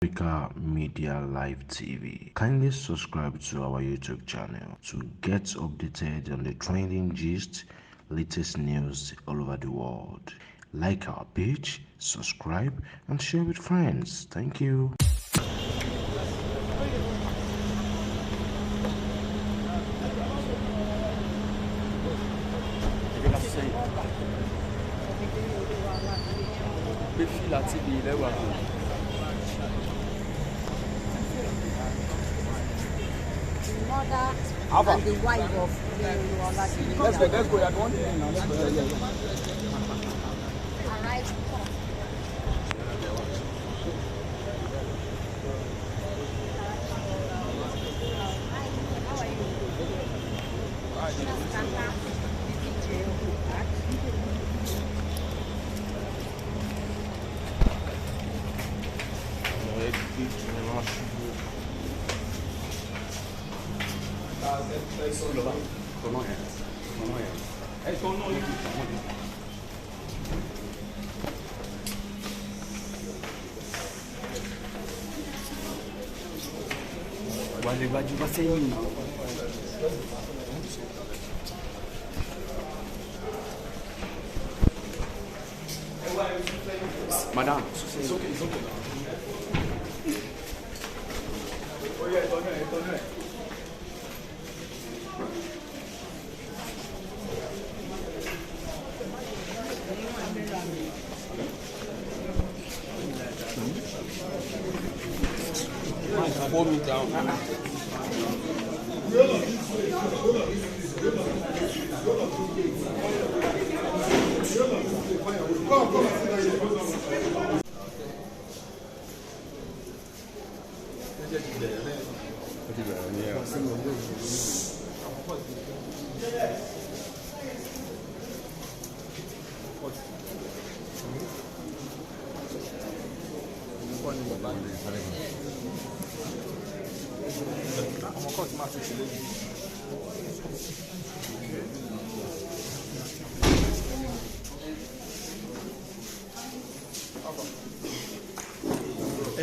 Africa Media Live TV. Kindly subscribe to our YouTube channel to get updated on the trending gist, latest news all over the world. Like our page, subscribe, and share with friends. Thank you. Mother and the wife of Let's go. I want to now. Let's go. arrived. Madame, It's okay. Oh yeah, it's on there. pull me down.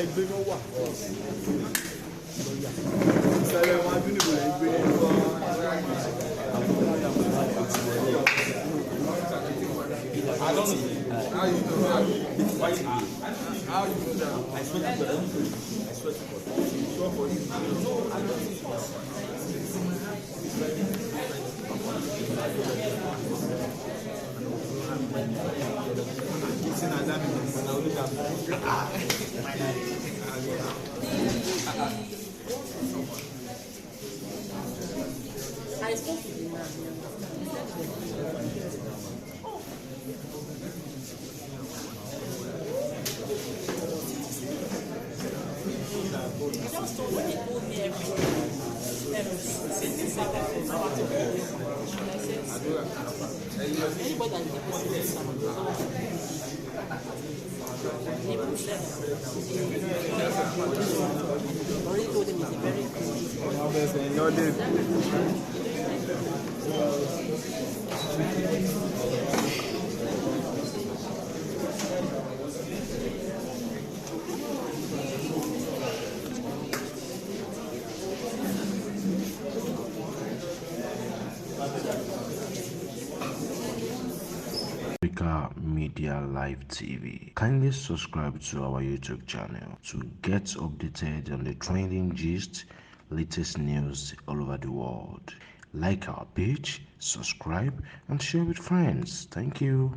Ẹgbẹ́ ló wà. Ìṣẹ̀lẹ̀ wọn adúlùbọ̀ ẹgbẹ́ I don't know how you do that. How you do that? I swear to God. Sure for you. I spoke to the man. He just told me, he told me everything. Anybody that deposits already told him it's a very Africa Media Live TV. Kindly subscribe to our YouTube channel to get updated on the trending gist, latest news all over the world. Like our page, subscribe, and share with friends. Thank you.